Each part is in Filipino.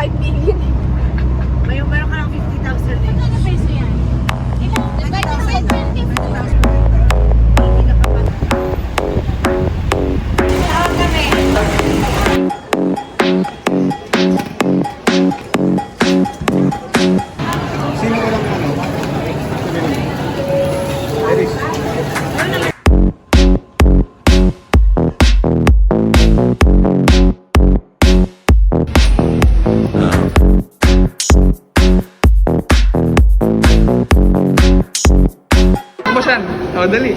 5 million. Mayroon ka ng 50,000 eh. Ano peso yan? Ilang? Nag-budget sa 20. Busan, oh dali.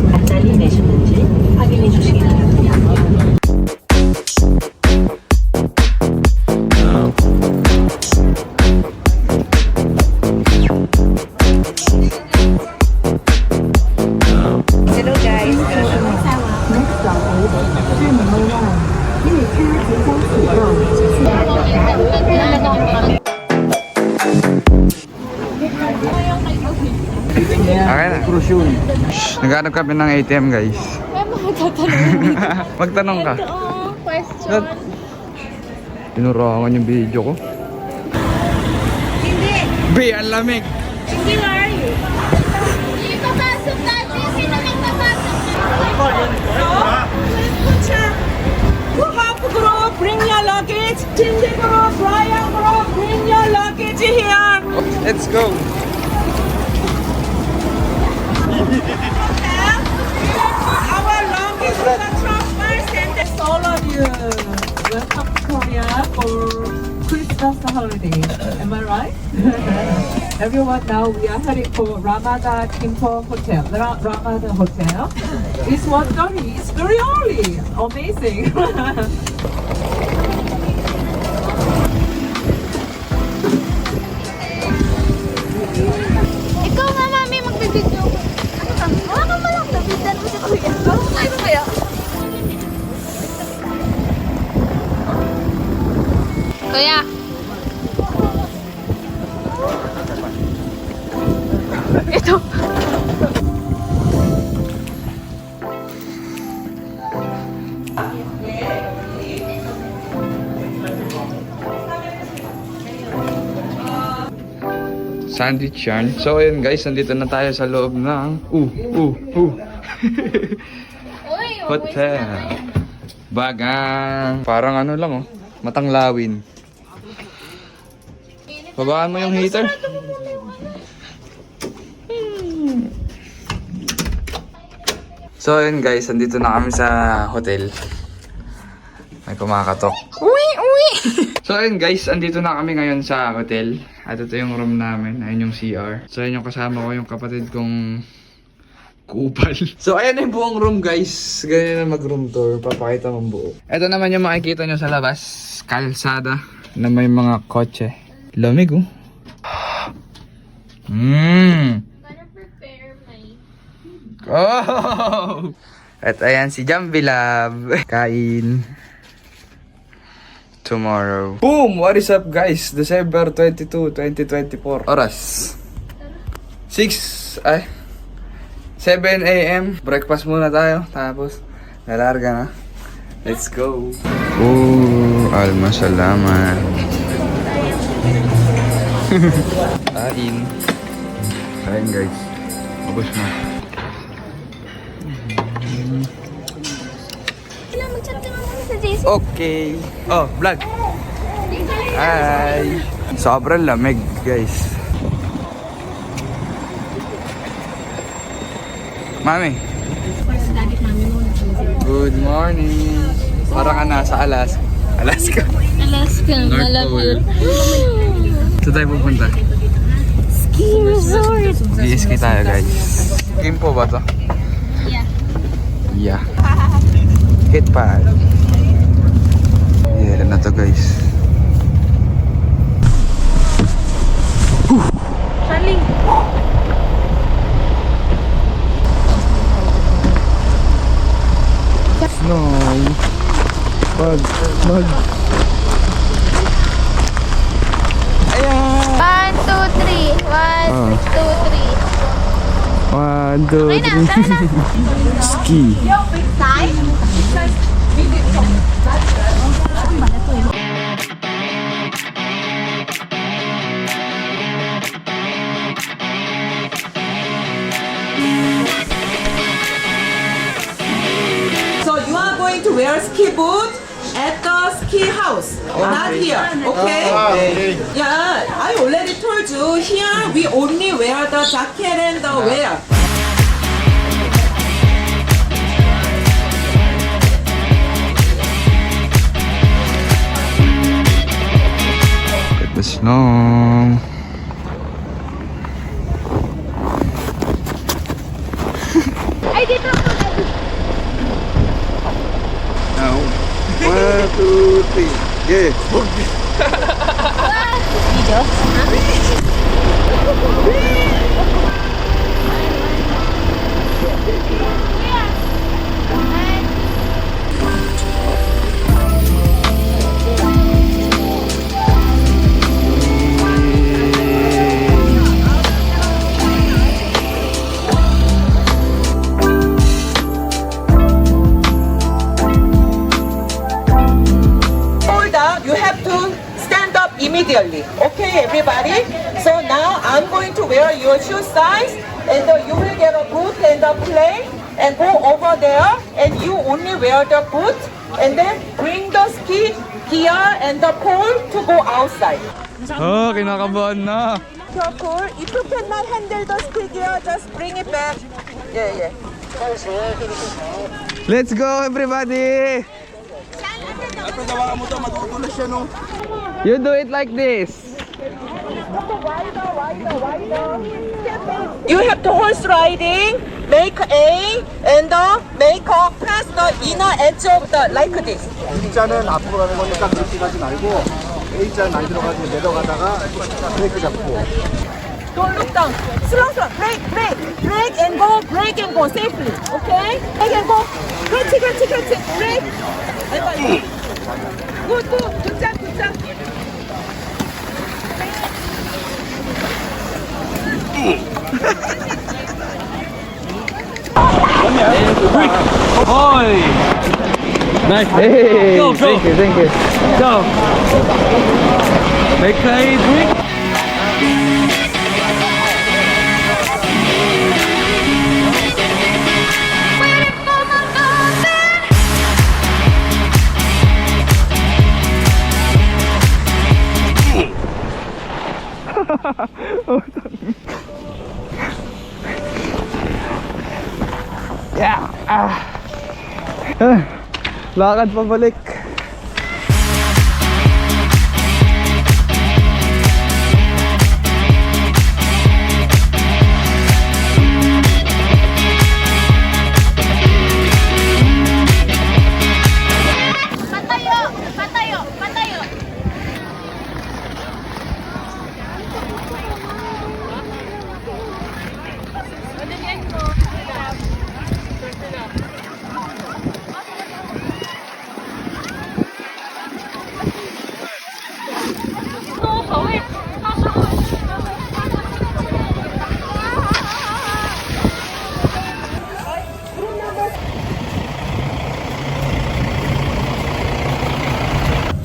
안달이 내셨는지 확인해 주시기 바랍니다. Hello guys. Okay na. Shhh, naghanap kami ng ATM guys. Magtanong ka. Question. Tinurangan yung video ko. Hindi. Be, ang lamig. Hindi, where are you? Ipapasok natin. Sino nang papasok? Wahab group, bring your luggage. Cindy group, Ryan group, bring your luggage here. Let's go. Our longest transfer center. All of you, welcome to Korea for Christmas holiday. Am I right? Everyone, now we are heading for Ramada Kimpo Hotel. Ramada Hotel. It's 1:30. It's very early. Amazing. Ikaw nga, mami, magbibidyo. Ano ka? Wala ka malang nabidan mo si kuya. Ano tayo ba kaya? Kuya. Ito. Sandwich yarn. So ayun guys, nandito na tayo sa loob ng Uy, hotel. Bagang. Parang ano lang oh, matanglawin. Babaan mo yung heater. So ayun guys, nandito na kami sa hotel. May kumakatok. Uwi! So ayun guys, andito na kami ngayon sa hotel. At ito yung room namin. Ayun yung CR. So ayun yung kasama ko, yung kapatid kong kupal. So ayan na yung buong room guys. Ganyan na mag-room tour. Papakita mong buo. Ito naman yung makikita nyo sa labas. Kalsada na may mga kotse. Lamig oh. Gonna prepare my... Oh! At ayan si Jambi Love. Kain. Tomorrow. Boom! What is up guys? December 22, 2024. Oras. 7 a.m. Breakfast muna tayo. Tapos, nalarga na. Let's go. Almasalamat. Kain. Kain guys. Ubus mo. Mag-chat ka naman sa JC. Okay. Oh, vlog. Hi. Sobrang lamig, guys. Mami. Good morning. Parang ka nasa Alaska. Alaska. North Malamig. Saan tayo pupunta? Ski resort. DSK tayo, guys. Kimpo ba to? Yeah. Yeah. Hit pad. Yeah, na to guys. Charlie. Snow. Pag Ayan! 1, 2, 3. 1, 2, 3. 1, 2, Okay na, tara na. Ski. So you are going to wear ski boot at the ski house, not here, okay? Yeah, I already told you, here we only wear the jacket and the wear. At the snow. Ay, dito ako. Now, 1, 2, 3. Yeah. Video? Hold up, you have to stand up immediately. Okay, everybody? So now I'm going to wear your shoe size, and you will get a boot and a plate, and go over there, and you only wear the boot, and then bring the ski gear and the pole to go outside. Oh, kinakabahan na. Careful, if you cannot handle the ski gear, just bring it back. Yeah. Let's go, everybody! You do it like this. You have to horse riding, make A, and make a press the inner edge of the, like this. B자는 앞으로 가는 거니까 그렇게 가지 말고 A자는 많이 들어가지고 내려가다가 브레이크 잡고 Don't look down. Slow. Brake and go safely. Okay? Brake and go. 그렇지. Brake. 아이고. Good job. Nice. Hey, go. Thank you. Go. Make a drink. Yeah. Lakad pabalik. Patayo.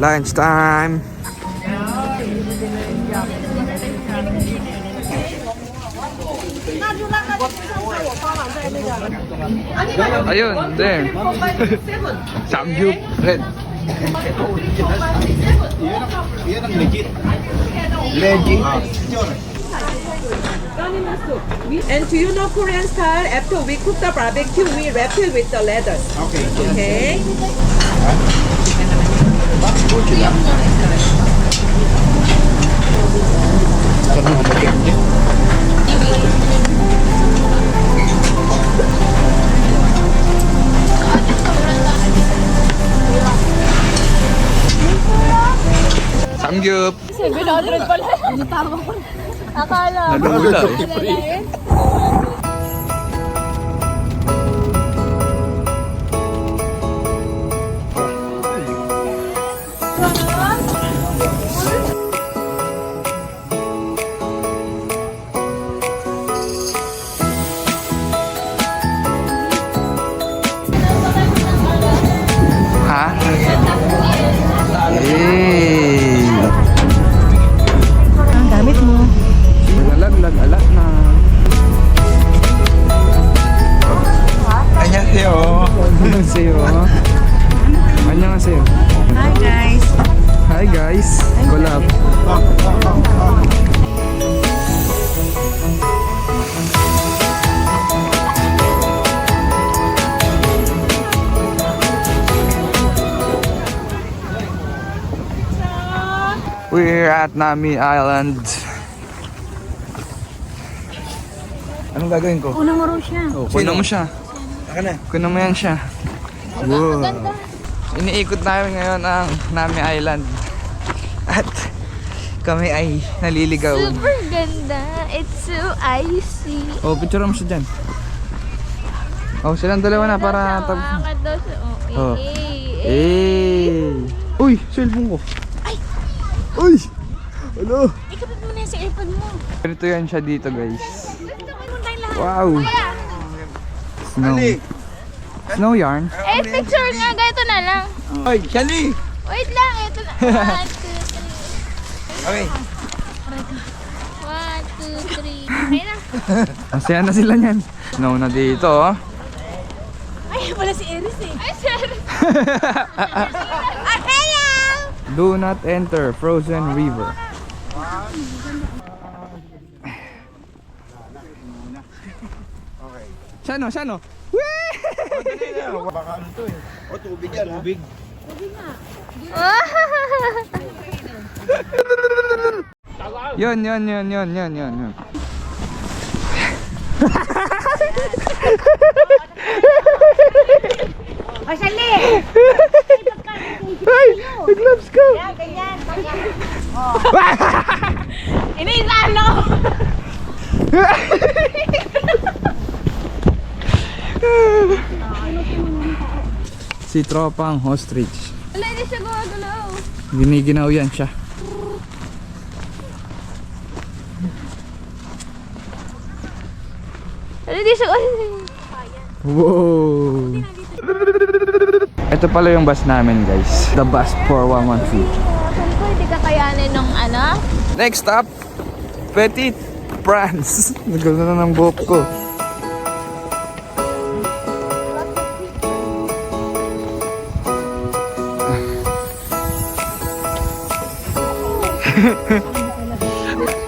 Lunch time. Ayun, there. Samgyup red. 얘는 legit legit And do you know Korean style? After we cook the barbecue, we wrap it with the lettuce. Okay? Samgyup. Akala. Nalula eh. Ha? Hey! Ang gamit mo. Nalaglag, alat na. 안녕하세요. 안녕하세요. 안녕하세요. Hi guys. Hi guys. Collab. We're at Nami Island. Anong gagawin ko? Una mo raw siya. Kunin mo siya. Kunin mo yan siya. Wow. Iniikot namin ngayon ang Nami Island. At kami ay naliligaw. Super ganda. It's so icy. Oh, picture mo siya dyan. Oh, silang dalawa na para tapos. Bakit daw siya? Oh. Eh. Uy, cellphone ko. Ay! Uy! Ano? Ikapit mo na yung cellphone mo. Ganito yan siya dito, guys. Gusto ko tayo lahat. Wow! Kaya. Snow. Snow yarn. Eh, picture nga. Ganito na lang. Ay, Shani! Wait lang. Ito na. 1, 2, 3. Okay. 1, 2, 3. Okay na. Masaya na sila niyan. Snow na dito, oh. Ay, pala si Eris eh. Ay, sorry. Ay, hello! Do not enter frozen river. Siya no? Wee! Baka ano to eh. O, tubig yan ha? Tubig. Yun. Ay, sali! Ay! Nag-gloves ko! Ganyan. Inisalo! Si tropang ostrich. Wala, hindi siya gumagalaw. Giniginaw yan siya. Wala, hindi siya Wow! Ito pala yung bus namin, guys. The bus 4113. Saan ko hindi kakayanin nung ano? Next stop, Petit France. Nagano na ng buhok ko.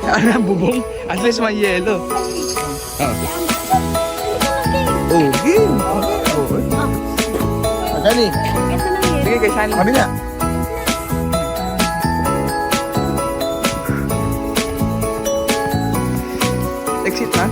Ano ang bubong? At least may yellow. Oh, game. Shani! Ito na yun. Sige kay Shani. Kami nga! Exit na.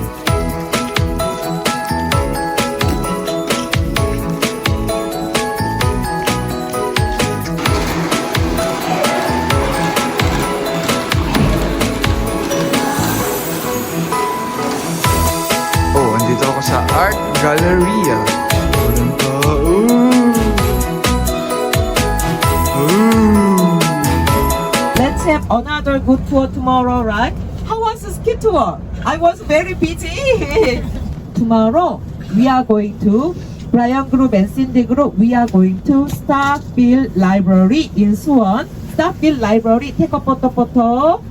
Oh, andito ako sa Art Galleria. Walang tao. Let's have another good tour tomorrow, right? How was the ski tour? I was very busy. Tomorrow, we are going to Brian Group and Cindy Group. We are going to Starkville Library in Suwon. Starkville Library, take a photo.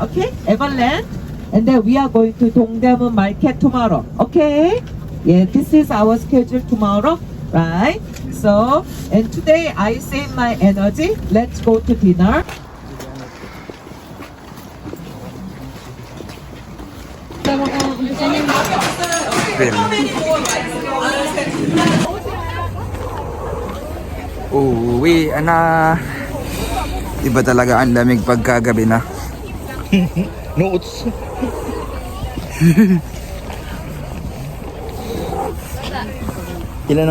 Okay, Everland. And then we are going to Dongdaemun Market tomorrow. Okay? Yeah, this is our schedule tomorrow, right? So, and today I save my energy. Let's go to dinner. Uwi na. Iba talaga ang lamig pagkagabi na. Notes! Ilan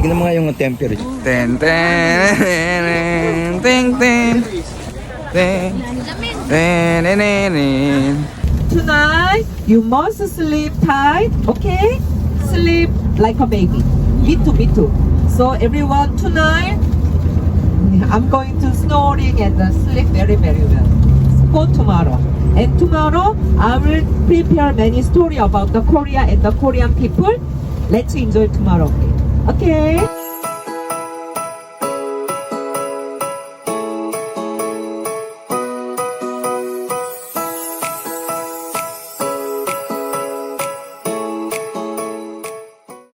mga yung temperature? Ten ten ten ten ten ten ten ten. Tonight, you must sleep tight, okay? Sleep like a baby. Me too. So everyone, tonight, I'm going to snoring and sleep very well for tomorrow. And tomorrow I will prepare many story about the Korea and the Korean people. Let's enjoy tomorrow. Okay?